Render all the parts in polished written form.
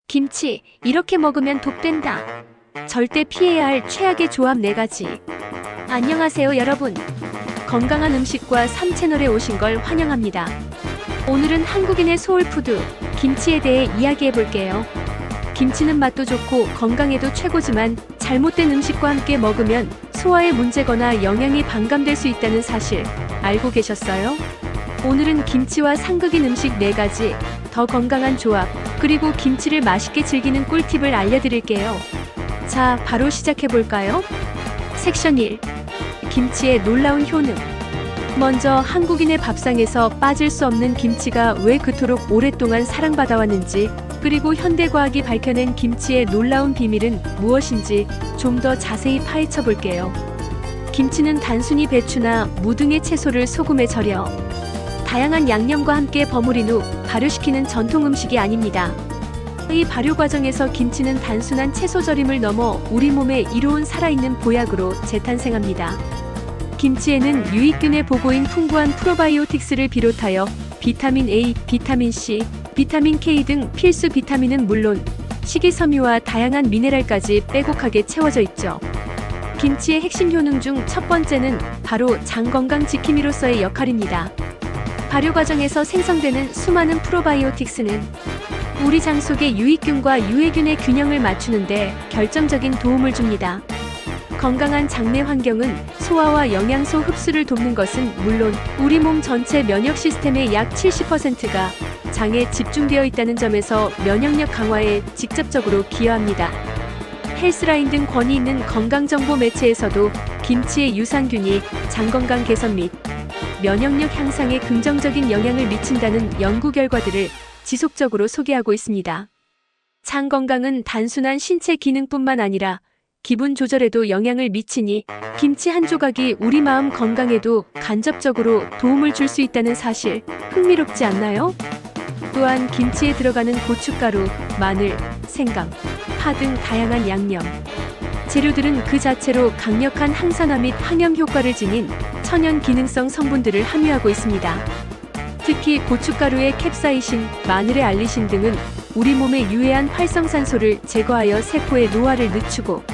김치, 이렇게 먹으면 독된다. 절대 피해야 할 최악의 조합 4가지. 안녕하세요 여러분. 건강한 음식과 3채널에 오신 걸 환영합니다. 오늘은 한국인의 소울푸드, 김치에 대해 이야기해볼게요. 김치는 맛도 좋고 건강에도 최고지만 잘못된 음식과 함께 먹으면 소화에 문제거나 영양이 반감될 수 있다는 사실 알고 계셨어요? 오늘은 김치와 상극인 음식 4가지, 더 건강한 조합, 그리고 김치를 맛있게 즐기는 꿀팁을 알려드릴게요. 자, 바로 시작해볼까요? 섹션 1. 김치의 놀라운 효능. 먼저 한국인의 밥상에서 빠질 수 없는 김치가 왜 그토록 오랫동안 사랑받아왔는지, 그리고 현대과학이 밝혀낸 김치의 놀라운 비밀은 무엇인지 좀 더 자세히 파헤쳐 볼게요. 김치는 단순히 배추나 무 등의 채소를 소금에 절여 다양한 양념과 함께 버무린 후 발효시키는 전통 음식이 아닙니다. 이 발효 과정에서 김치는 단순한 채소 절임을 넘어 우리 몸에 이로운 살아있는 보약으로 재탄생합니다. 김치에는 유익균의 보고인 풍부한 프로바이오틱스를 비롯하여 비타민 A, 비타민 C, 비타민 K 등 필수 비타민은 물론 식이섬유와 다양한 미네랄까지 빼곡하게 채워져 있죠. 김치의 핵심 효능 중 첫 번째는 바로 장 건강 지킴이로서의 역할입니다. 발효 과정에서 생성되는 수많은 프로바이오틱스는 우리 장 속의 유익균과 유해균의 균형을 맞추는데 결정적인 도움을 줍니다. 건강한 장내 환경은 소화와 영양소 흡수를 돕는 것은 물론 우리 몸 전체 면역 시스템의 약 70%가 장에 집중되어 있다는 점에서 면역력 강화에 직접적으로 기여합니다. 헬스라인 등 권위 있는 건강정보 매체에서도 김치의 유산균이 장 건강 개선 및 면역력 향상에 긍정적인 영향을 미친다는 연구 결과들을 지속적으로 소개하고 있습니다. 장 건강은 단순한 신체 기능뿐만 아니라 기분 조절에도 영향을 미치니 김치 한 조각이 우리 마음 건강에도 간접적으로 도움을 줄 수 있다는 사실 흥미롭지 않나요? 또한 김치에 들어가는 고춧가루, 마늘, 생강, 파 등 다양한 양념, 재료들은 그 자체로 강력한 항산화 및 항염 효과를 지닌 천연 기능성 성분들을 함유하고 있습니다. 특히 고춧가루의 캡사이신, 마늘의 알리신 등은 우리 몸에 유해한 활성산소를 제거하여 세포의 노화를 늦추고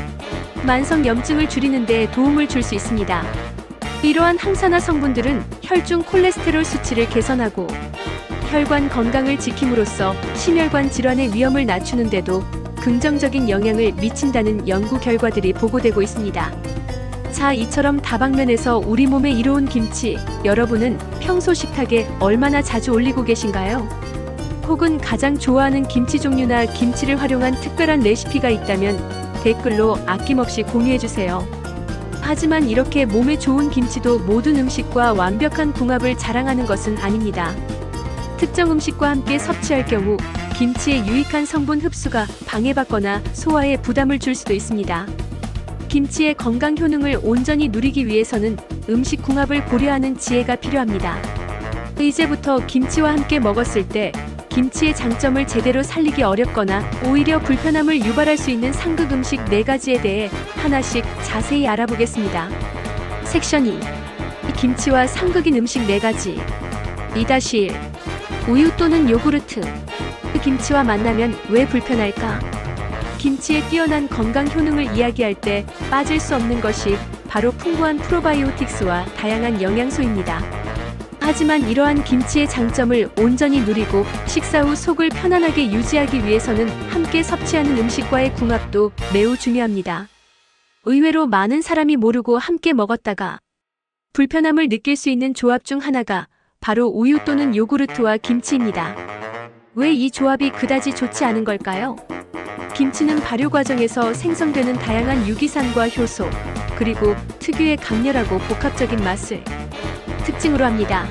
만성 염증을 줄이는 데 도움을 줄 수 있습니다. 이러한 항산화 성분들은 혈중 콜레스테롤 수치를 개선하고 혈관 건강을 지킴으로써 심혈관 질환의 위험을 낮추는 데도 긍정적인 영향을 미친다는 연구 결과들이 보고되고 있습니다. 자, 이처럼 다방면에서 우리 몸에 이로운 김치, 여러분은 평소 식탁에 얼마나 자주 올리고 계신가요? 혹은 가장 좋아하는 김치 종류나 김치를 활용한 특별한 레시피가 있다면 댓글로 아낌없이 공유해주세요. 하지만 이렇게 몸에 좋은 김치도 모든 음식과 완벽한 궁합을 자랑하는 것은 아닙니다. 특정 음식과 함께 섭취할 경우 김치의 유익한 성분 흡수가 방해받거나 소화에 부담을 줄 수도 있습니다. 김치의 건강 효능을 온전히 누리기 위해서는 음식 궁합을 고려하는 지혜가 필요합니다. 이제부터 김치와 함께 먹었을 때 김치의 장점을 제대로 살리기 어렵거나 오히려 불편함을 유발할 수 있는 상극 음식 4가지에 대해 하나씩 자세히 알아보겠습니다. 섹션 2. 김치와 상극인 음식 4가지. 2-1. 우유 또는 요구르트. 김치와 만나면 왜 불편할까? 김치의 뛰어난 건강 효능을 이야기할 때 빠질 수 없는 것이 바로 풍부한 프로바이오틱스와 다양한 영양소입니다. 하지만 이러한 김치의 장점을 온전히 누리고 식사 후 속을 편안하게 유지하기 위해서는 함께 섭취하는 음식과의 궁합도 매우 중요합니다. 의외로 많은 사람이 모르고 함께 먹었다가 불편함을 느낄 수 있는 조합 중 하나가 바로 우유 또는 요구르트와 김치입니다. 왜 이 조합이 그다지 좋지 않은 걸까요? 김치는 발효 과정에서 생성되는 다양한 유기산과 효소, 그리고 특유의 강렬하고 복합적인 맛을 특징으로 합니다.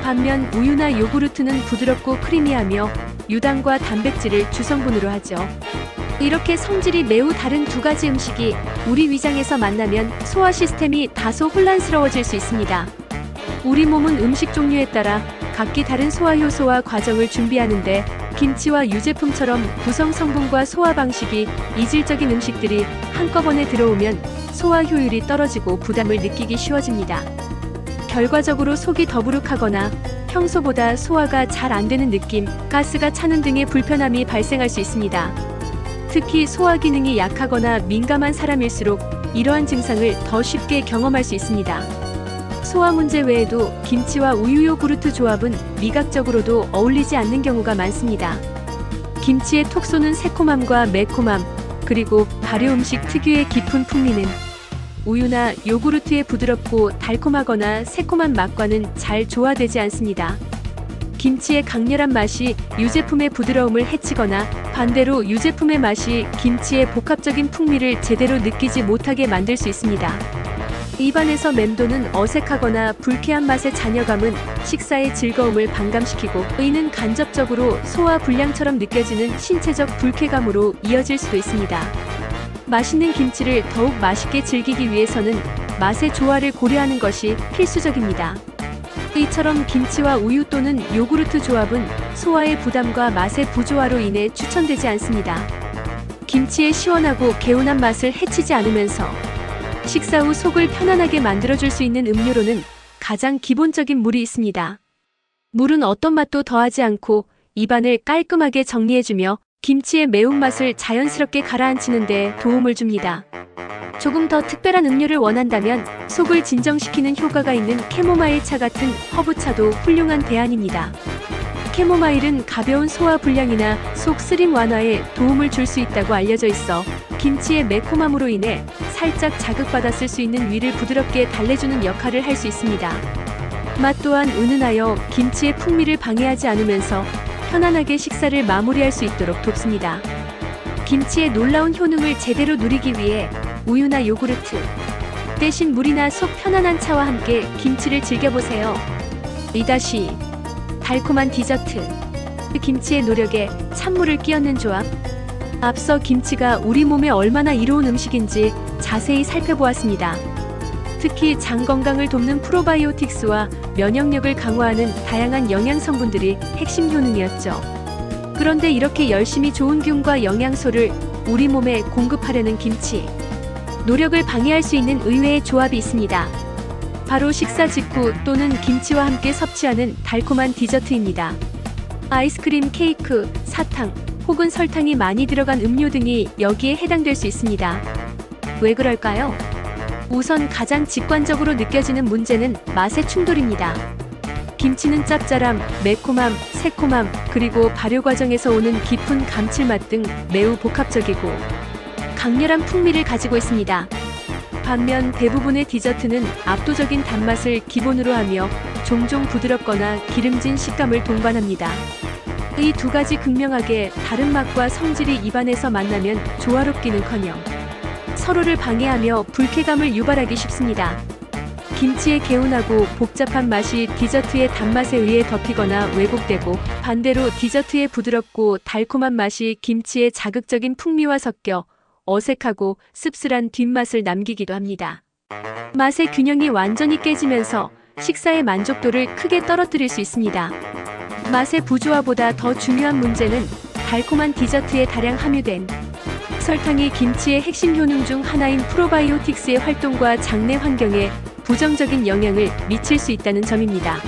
반면 우유나 요구르트는 부드럽고 크리미하며 유당과 단백질을 주성분으로 하죠. 이렇게 성질이 매우 다른 2가지 음식이 우리 위장에서 만나면 소화 시스템이 다소 혼란스러워질 수 있습니다. 우리 몸은 음식 종류에 따라 각기 다른 소화 효소와 과정을 준비하는데 김치와 유제품처럼 구성 성분과 소화 방식이 이질적인 음식들이 한꺼번에 들어오면 소화 효율이 떨어지고 부담을 느끼기 쉬워집니다. 결과적으로 속이 더부룩하거나 평소보다 소화가 잘 안 되는 느낌, 가스가 차는 등의 불편함이 발생할 수 있습니다. 특히 소화 기능이 약하거나 민감한 사람일수록 이러한 증상을 더 쉽게 경험할 수 있습니다. 소화 문제 외에도 김치와 우유 요구르트 조합은 미각적으로도 어울리지 않는 경우가 많습니다. 김치의 톡 쏘는 새콤함과 매콤함, 그리고 발효 음식 특유의 깊은 풍미는 우유나 요구르트의 부드럽고 달콤하거나 새콤한 맛과는 잘 조화되지 않습니다. 김치의 강렬한 맛이 유제품의 부드러움을 해치거나 반대로 유제품의 맛이 김치의 복합적인 풍미를 제대로 느끼지 못하게 만들 수 있습니다. 입안에서 맴도는 어색하거나 불쾌한 맛의 잔여감은 식사의 즐거움을 반감시키고 이는 간접적으로 소화 불량처럼 느껴지는 신체적 불쾌감으로 이어질 수도 있습니다. 맛있는 김치를 더욱 맛있게 즐기기 위해서는 맛의 조화를 고려하는 것이 필수적입니다. 이처럼 김치와 우유 또는 요구르트 조합은 소화의 부담과 맛의 부조화로 인해 추천되지 않습니다. 김치의 시원하고 개운한 맛을 해치지 않으면서 식사 후 속을 편안하게 만들어줄 수 있는 음료로는 가장 기본적인 물이 있습니다. 물은 어떤 맛도 더하지 않고 입안을 깔끔하게 정리해주며 김치의 매운맛을 자연스럽게 가라앉히는 데 도움을 줍니다. 조금 더 특별한 음료를 원한다면 속을 진정시키는 효과가 있는 캐모마일 차 같은 허브차도 훌륭한 대안입니다. 캐모마일은 가벼운 소화 불량이나 속 쓰림 완화에 도움을 줄 수 있다고 알려져 있어 김치의 매콤함으로 인해 살짝 자극받았을 수 있는 위를 부드럽게 달래주는 역할을 할 수 있습니다. 맛 또한 은은하여 김치의 풍미를 방해하지 않으면서 편안하게 식사를 마무리할 수 있도록 돕습니다. 김치의 놀라운 효능을 제대로 누리기 위해 우유나 요구르트 대신 물이나 속 편안한 차와 함께 김치를 즐겨보세요. 리다시 달콤한 디저트 김치의 노력에 찬물을 끼얹는 조합. 앞서 김치가 우리 몸에 얼마나 이로운 음식인지 자세히 살펴보았습니다. 특히 장 건강을 돕는 프로바이오틱스와 면역력을 강화하는 다양한 영양 성분들이 핵심 효능이었죠. 그런데 이렇게 열심히 좋은 균과 영양소를 우리 몸에 공급하려는 김치. 노력을 방해할 수 있는 의외의 조합이 있습니다. 바로 식사 직후 또는 김치와 함께 섭취하는 달콤한 디저트입니다. 아이스크림, 케이크, 사탕, 혹은 설탕이 많이 들어간 음료 등이 여기에 해당될 수 있습니다. 왜 그럴까요? 우선 가장 직관적으로 느껴지는 문제는 맛의 충돌입니다. 김치는 짭짤함, 매콤함, 새콤함, 그리고 발효 과정에서 오는 깊은 감칠맛 등 매우 복합적이고 강렬한 풍미를 가지고 있습니다. 반면 대부분의 디저트는 압도적인 단맛을 기본으로 하며 종종 부드럽거나 기름진 식감을 동반합니다. 이 두 가지 극명하게 다른 맛과 성질이 입안에서 만나면 조화롭기는커녕 서로를 방해하며 불쾌감을 유발하기 쉽습니다. 김치의 개운하고 복잡한 맛이 디저트의 단맛에 의해 덮이거나 왜곡되고 반대로 디저트의 부드럽고 달콤한 맛이 김치의 자극적인 풍미와 섞여 어색하고 씁쓸한 뒷맛을 남기기도 합니다. 맛의 균형이 완전히 깨지면서 식사의 만족도를 크게 떨어뜨릴 수 있습니다. 맛의 부조화보다 더 중요한 문제는 달콤한 디저트에 다량 함유된 설탕이 김치의 핵심 효능 중 하나인 프로바이오틱스의 활동과 장내 환경에 부정적인 영향을 미칠 수 있다는 점입니다.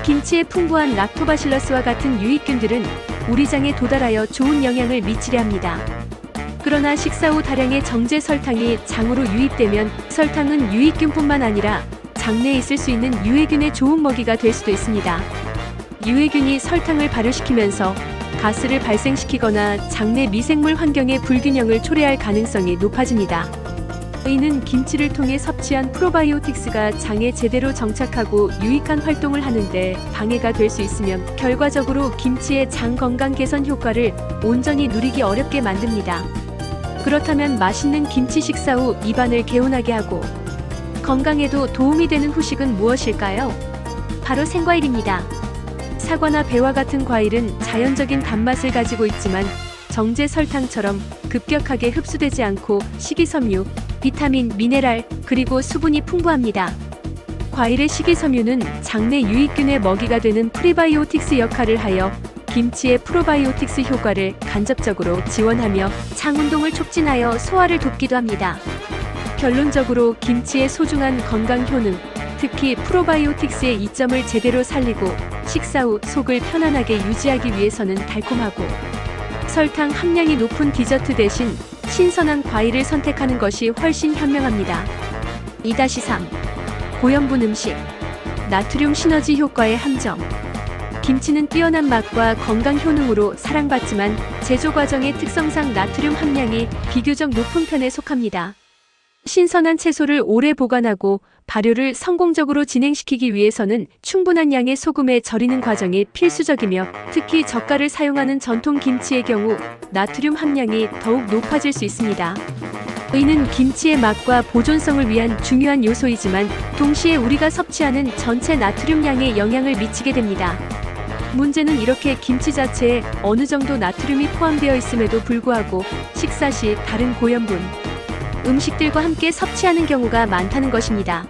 김치의 풍부한 락토바실러스와 같은 유익균들은 우리 장에 도달하여 좋은 영향을 미치려 합니다. 그러나 식사 후 다량의 정제 설탕이 장으로 유입되면 설탕은 유익균뿐만 아니라 장내에 있을 수 있는 유해균의 좋은 먹이가 될 수도 있습니다. 유해균이 설탕을 발효시키면서 가스를 발생시키거나 장내 미생물 환경의 불균형을 초래할 가능성이 높아집니다. 이는 김치를 통해 섭취한 프로바이오틱스가 장에 제대로 정착하고 유익한 활동을 하는데 방해가 될 수 있으면 결과적으로 김치의 장 건강 개선 효과를 온전히 누리기 어렵게 만듭니다. 그렇다면 맛있는 김치 식사 후 입안을 개운하게 하고 건강에도 도움이 되는 후식은 무엇일까요? 바로 생과일입니다. 사과나 배와 같은 과일은 자연적인 단맛을 가지고 있지만 정제 설탕처럼 급격하게 흡수되지 않고 식이섬유, 비타민, 미네랄, 그리고 수분이 풍부합니다. 과일의 식이섬유는 장내 유익균의 먹이가 되는 프리바이오틱스 역할을 하여 김치의 프로바이오틱스 효과를 간접적으로 지원하며 장 운동을 촉진하여 소화를 돕기도 합니다. 결론적으로 김치의 소중한 건강 효능, 특히 프로바이오틱스의 이점을 제대로 살리고 식사 후 속을 편안하게 유지하기 위해서는 달콤하고 설탕 함량이 높은 디저트 대신 신선한 과일을 선택하는 것이 훨씬 현명합니다. 2-3. 고염분 음식. 나트륨 시너지 효과의 함정. 김치는 뛰어난 맛과 건강 효능으로 사랑받지만 제조 과정의 특성상 나트륨 함량이 비교적 높은 편에 속합니다. 신선한 채소를 오래 보관하고 발효를 성공적으로 진행시키기 위해서는 충분한 양의 소금에 절이는 과정이 필수적이며 특히 젓갈을 사용하는 전통 김치의 경우 나트륨 함량이 더욱 높아질 수 있습니다. 의는 김치의 맛과 보존성을 위한 중요한 요소이지만 동시에 우리가 섭취하는 전체 나트륨 양에 영향을 미치게 됩니다. 문제는 이렇게 김치 자체에 어느 정도 나트륨이 포함되어 있음에도 불구하고 식사 시 다른 고염분 음식들과 함께 섭취하는 경우가 많다는 것입니다.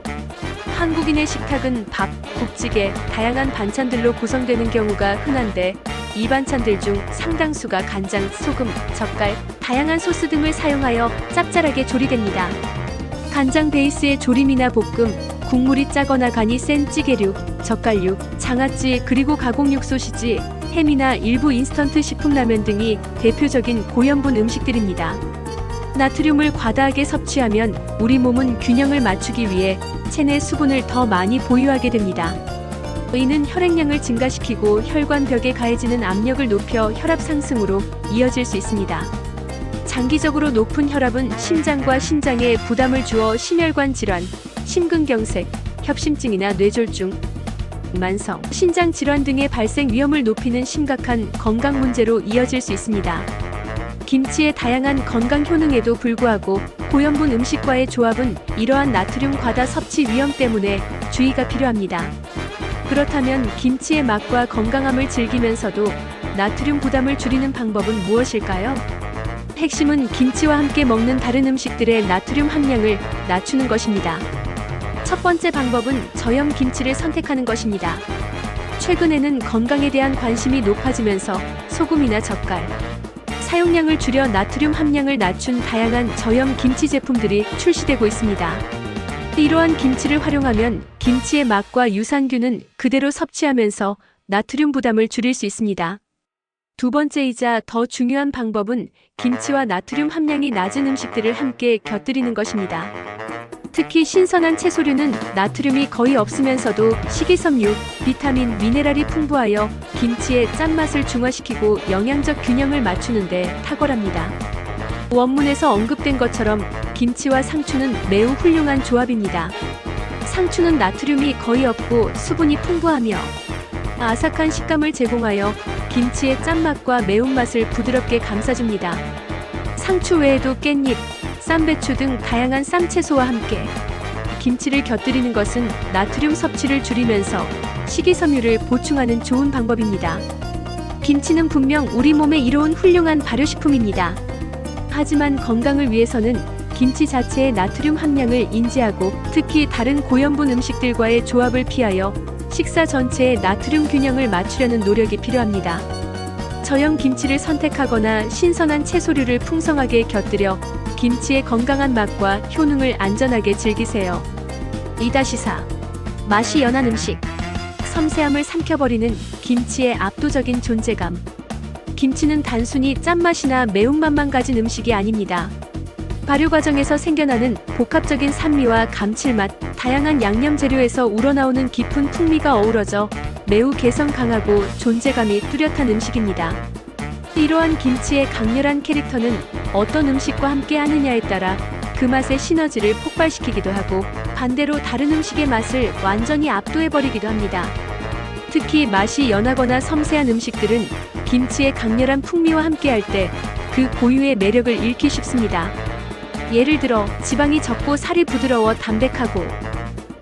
한국인의 식탁은 밥, 국찌개, 다양한 반찬들로 구성되는 경우가 흔한데 이 반찬들 중 상당수가 간장, 소금, 젓갈, 다양한 소스 등을 사용하여 짭짤하게 조리됩니다. 간장 베이스의 조림이나 볶음, 국물이 짜거나 간이 센 찌개류, 젓갈류, 장아찌 그리고 가공육 소시지, 햄이나 일부 인스턴트 식품라면 등이 대표적인 고염분 음식들입니다. 나트륨을 과다하게 섭취하면 우리 몸은 균형을 맞추기 위해 체내 수분을 더 많이 보유하게 됩니다. 이는 혈액량을 증가시키고 혈관벽에 가해지는 압력을 높여 혈압 상승으로 이어질 수 있습니다. 장기적으로 높은 혈압은 심장과 신장에 부담을 주어 심혈관 질환, 심근경색, 협심증이나 뇌졸중, 만성, 신장 질환 등의 발생 위험을 높이는 심각한 건강 문제로 이어질 수 있습니다. 김치의 다양한 건강 효능에도 불구하고 고염분 음식과의 조합은 이러한 나트륨 과다 섭취 위험 때문에 주의가 필요합니다. 그렇다면 김치의 맛과 건강함을 즐기면서도 나트륨 부담을 줄이는 방법은 무엇일까요? 핵심은 김치와 함께 먹는 다른 음식들의 나트륨 함량을 낮추는 것입니다. 첫 번째 방법은 저염 김치를 선택하는 것입니다. 최근에는 건강에 대한 관심이 높아지면서 소금이나 젓갈, 사용량을 줄여 나트륨 함량을 낮춘 다양한 저염 김치 제품들이 출시되고 있습니다. 이러한 김치를 활용하면 김치의 맛과 유산균은 그대로 섭취하면서 나트륨 부담을 줄일 수 있습니다. 두 번째이자 더 중요한 방법은 김치와 나트륨 함량이 낮은 음식들을 함께 곁들이는 것입니다. 특히 신선한 채소류는 나트륨이 거의 없으면서도 식이섬유, 비타민, 미네랄이 풍부하여 김치의 짠맛을 중화시키고 영양적 균형을 맞추는 데 탁월합니다. 원문에서 언급된 것처럼 김치와 상추는 매우 훌륭한 조합입니다. 상추는 나트륨이 거의 없고 수분이 풍부하며 아삭한 식감을 제공하여 김치의 짠맛과 매운맛을 부드럽게 감싸줍니다. 상추 외에도 깻잎, 쌈배추 등 다양한 쌈채소와 함께 김치를 곁들이는 것은 나트륨 섭취를 줄이면서 식이섬유를 보충하는 좋은 방법입니다. 김치는 분명 우리 몸에 이로운 훌륭한 발효식품입니다. 하지만 건강을 위해서는 김치 자체의 나트륨 함량을 인지하고 특히 다른 고염분 음식들과의 조합을 피하여 식사 전체의 나트륨 균형을 맞추려는 노력이 필요합니다. 저염 김치를 선택하거나 신선한 채소류를 풍성하게 곁들여 김치의 건강한 맛과 효능을 안전하게 즐기세요. 2-4. 맛이 연한 음식. 섬세함을 삼켜버리는 김치의 압도적인 존재감. 김치는 단순히 짠맛이나 매운맛만 가진 음식이 아닙니다. 발효 과정에서 생겨나는 복합적인 산미와 감칠맛, 다양한 양념 재료에서 우러나오는 깊은 풍미가 어우러져 매우 개성 강하고 존재감이 뚜렷한 음식입니다. 이러한 김치의 강렬한 캐릭터는 어떤 음식과 함께 하느냐에 따라 그 맛의 시너지를 폭발시키기도 하고 반대로 다른 음식의 맛을 완전히 압도해버리기도 합니다. 특히 맛이 연하거나 섬세한 음식들은 김치의 강렬한 풍미와 함께할 때 그 고유의 매력을 잃기 쉽습니다. 예를 들어 지방이 적고 살이 부드러워 담백하고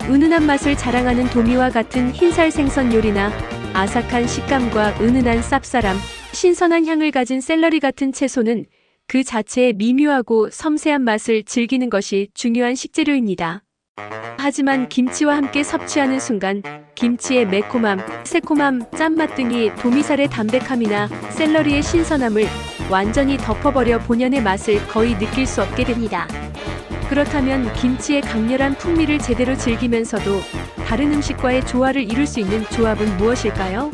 은은한 맛을 자랑하는 도미와 같은 흰살 생선 요리나 아삭한 식감과 은은한 쌉싸람, 신선한 향을 가진 샐러리 같은 채소는 그 자체의 미묘하고 섬세한 맛을 즐기는 것이 중요한 식재료입니다. 하지만 김치와 함께 섭취하는 순간 김치의 매콤함, 새콤함, 짠맛 등이 도미살의 담백함이나 샐러리의 신선함을 완전히 덮어버려 본연의 맛을 거의 느낄 수 없게 됩니다. 그렇다면 김치의 강렬한 풍미를 제대로 즐기면서도 다른 음식과의 조화를 이룰 수 있는 조합은 무엇일까요?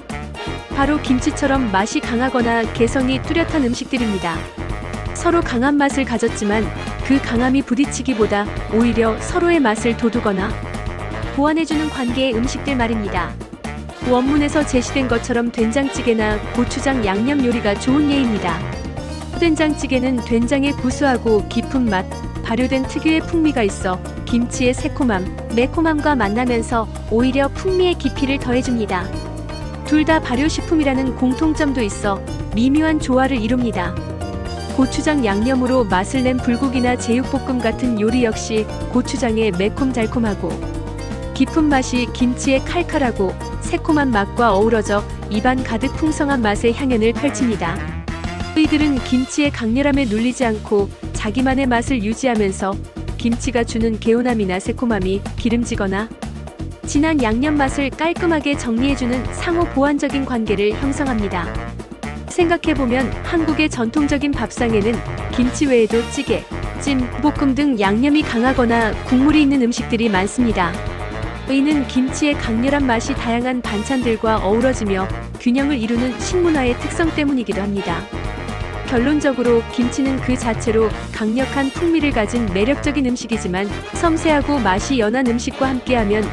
바로 김치처럼 맛이 강하거나 개성이 뚜렷한 음식들입니다. 서로 강한 맛을 가졌지만 그 강함이 부딪히기보다 오히려 서로의 맛을 돋우거나 보완해주는 관계의 음식들 말입니다. 원문에서 제시된 것처럼 된장찌개나 고추장 양념 요리가 좋은 예입니다. 된장찌개는 된장의 구수하고 깊은 맛, 발효된 특유의 풍미가 있어 김치의 새콤함, 매콤함과 만나면서 오히려 풍미의 깊이를 더해줍니다. 둘 다 발효식품이라는 공통점도 있어 미묘한 조화를 이룹니다. 고추장 양념으로 맛을 낸 불고기나 제육볶음 같은 요리 역시 고추장의 매콤달콤하고 깊은 맛이 김치의 칼칼하고 새콤한 맛과 어우러져 입안 가득 풍성한 맛의 향연을 펼칩니다. 이들은 김치의 강렬함에 눌리지 않고 자기만의 맛을 유지하면서 김치가 주는 개운함이나 새콤함이 기름지거나 진한 양념 맛을 깔끔하게 정리해주는 상호 보완적인 관계를 형성합니다. 생각해보면 한국의 전통적인 밥상에는 김치 외에도 찌개, 찜, 볶음 등 양념이 강하거나 국물이 있는 음식들이 많습니다. 이는 김치의 강렬한 맛이 다양한 반찬들과 어우러지며 균형을 이루는 식문화의 특성 때문이기도 합니다. 결론적으로 김치는 그 자체로 강력한 풍미를 가진 매력적인 음식이지만 섬세하고 맛이 연한 음식과 함께하면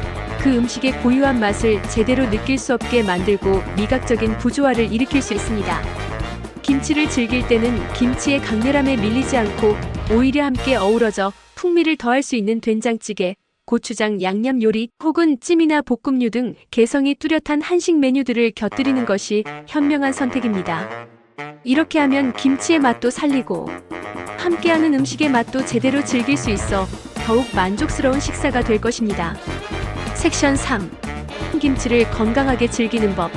그 음식의 고유한 맛을 제대로 느낄 수 없게 만들고 미각적인 부조화를 일으킬 수 있습니다. 김치를 즐길 때는 김치의 강렬함에 밀리지 않고 오히려 함께 어우러져 풍미를 더할 수 있는 된장찌개, 고추장 양념 요리 혹은 찜이나 볶음류 등 개성이 뚜렷한 한식 메뉴들을 곁들이는 것이 현명한 선택입니다. 이렇게 하면 김치의 맛도 살리고 함께하는 음식의 맛도 제대로 즐길 수 있어 더욱 만족스러운 식사가 될 것입니다. 섹션 3. 김치를 건강하게 즐기는 법.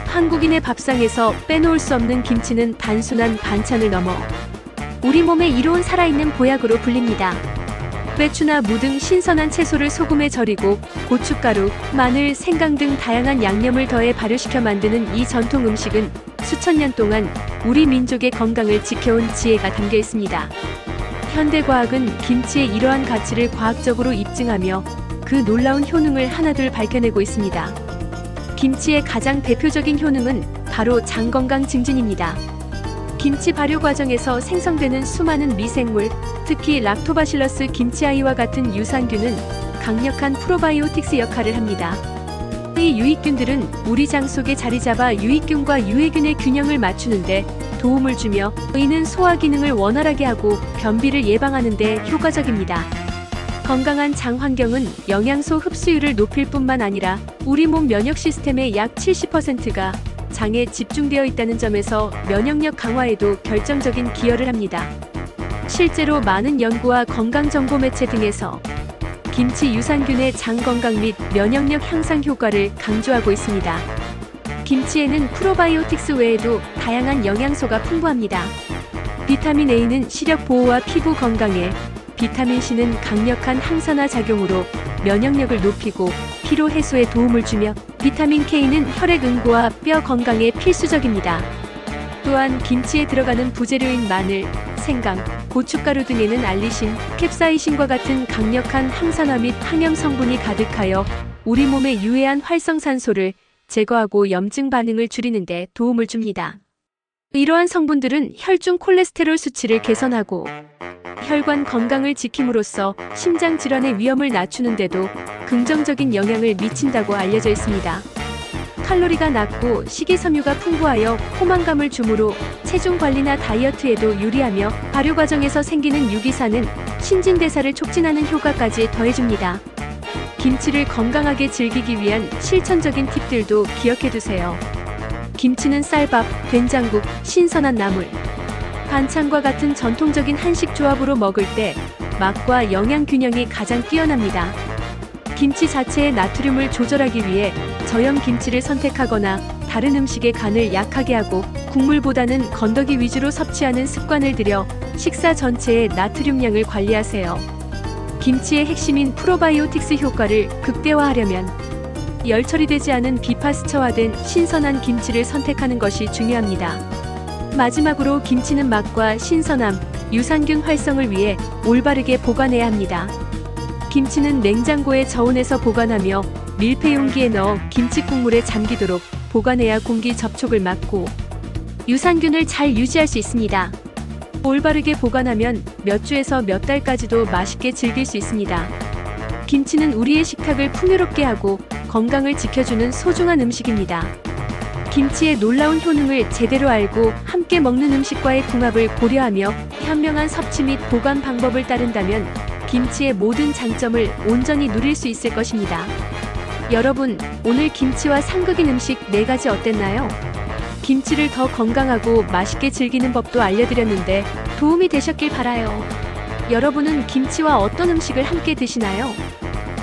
한국인의 밥상에서 빼놓을 수 없는 김치는 단순한 반찬을 넘어 우리 몸에 이로운 살아있는 보약으로 불립니다. 배추나 무 등 신선한 채소를 소금에 절이고 고춧가루, 마늘, 생강 등 다양한 양념을 더해 발효시켜 만드는 이 전통 음식은 수천 년 동안 우리 민족의 건강을 지켜온 지혜가 담겨 있습니다. 현대과학은 김치의 이러한 가치를 과학적으로 입증하며 그 놀라운 효능을 하나둘 밝혀내고 있습니다. 김치의 가장 대표적인 효능은 바로 장 건강 증진입니다. 김치 발효 과정에서 생성되는 수많은 미생물, 특히 락토바실러스 김치아이와 같은 유산균은 강력한 프로바이오틱스 역할을 합니다. 이 유익균들은 우리 장 속에 자리 잡아 유익균과 유해균의 균형을 맞추는데 도움을 주며 이는 소화 기능을 원활하게 하고 변비를 예방하는 데 효과적입니다. 건강한 장 환경은 영양소 흡수율을 높일 뿐만 아니라 우리 몸 면역 시스템의 약 70%가 장에 집중되어 있다는 점에서 면역력 강화에도 결정적인 기여를 합니다. 실제로 많은 연구와 건강정보 매체 등에서 김치 유산균의 장 건강 및 면역력 향상 효과를 강조하고 있습니다. 김치에는 프로바이오틱스 외에도 다양한 영양소가 풍부합니다. 비타민 A는 시력 보호와 피부 건강에, 비타민 C는 강력한 항산화 작용으로 면역력을 높이고 피로 해소에 도움을 주며 비타민 K는 혈액 응고와 뼈 건강에 필수적입니다. 또한 김치에 들어가는 부재료인 마늘, 생강, 고춧가루 등에는 알리신, 캡사이신과 같은 강력한 항산화 및 항염 성분이 가득하여 우리 몸에 유해한 활성산소를 제거하고 염증 반응을 줄이는 데 도움을 줍니다. 이러한 성분들은 혈중 콜레스테롤 수치를 개선하고 혈관 건강을 지킴으로써 심장 질환의 위험을 낮추는 데도 긍정적인 영향을 미친다고 알려져 있습니다. 칼로리가 낮고 식이섬유가 풍부하여 포만감을 주므로 체중 관리나 다이어트에도 유리하며 발효 과정에서 생기는 유기산은 신진대사를 촉진하는 효과까지 더해줍니다. 김치를 건강하게 즐기기 위한 실천적인 팁들도 기억해두세요. 김치는 쌀밥, 된장국, 신선한 나물, 반찬과 같은 전통적인 한식 조합으로 먹을 때 맛과 영양 균형이 가장 뛰어납니다. 김치 자체의 나트륨을 조절하기 위해 저염 김치를 선택하거나 다른 음식의 간을 약하게 하고 국물보다는 건더기 위주로 섭취하는 습관을 들여 식사 전체의 나트륨량을 관리하세요. 김치의 핵심인 프로바이오틱스 효과를 극대화하려면 열 처리되지 않은 비파스처화된 신선한 김치를 선택하는 것이 중요합니다. 마지막으로 김치는 맛과 신선함, 유산균 활성을 위해 올바르게 보관해야 합니다. 김치는 냉장고에 저온에서 보관하며 밀폐 용기에 넣어 김치 국물에 잠기도록 보관해야 공기 접촉을 막고 유산균을 잘 유지할 수 있습니다. 올바르게 보관하면 몇 주에서 몇 달까지도 맛있게 즐길 수 있습니다. 김치는 우리의 식탁을 풍요롭게 하고 건강을 지켜주는 소중한 음식입니다. 김치의 놀라운 효능을 제대로 알고 함께 먹는 음식과의 궁합을 고려하며 현명한 섭취 및 보관 방법을 따른다면 김치의 모든 장점을 온전히 누릴 수 있을 것입니다. 여러분, 오늘 김치와 상극인 음식 4가지 어땠나요? 김치를 더 건강하고 맛있게 즐기는 법도 알려드렸는데 도움이 되셨길 바라요. 여러분은 김치와 어떤 음식을 함께 드시나요?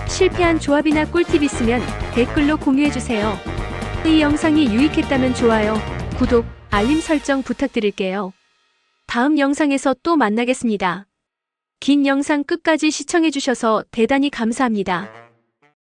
실패한 조합이나 꿀팁 있으면 댓글로 공유해주세요. 이 영상이 유익했다면 좋아요, 구독, 알림 설정 부탁드릴게요. 다음 영상에서 또 만나겠습니다. 긴 영상 끝까지 시청해주셔서 대단히 감사합니다.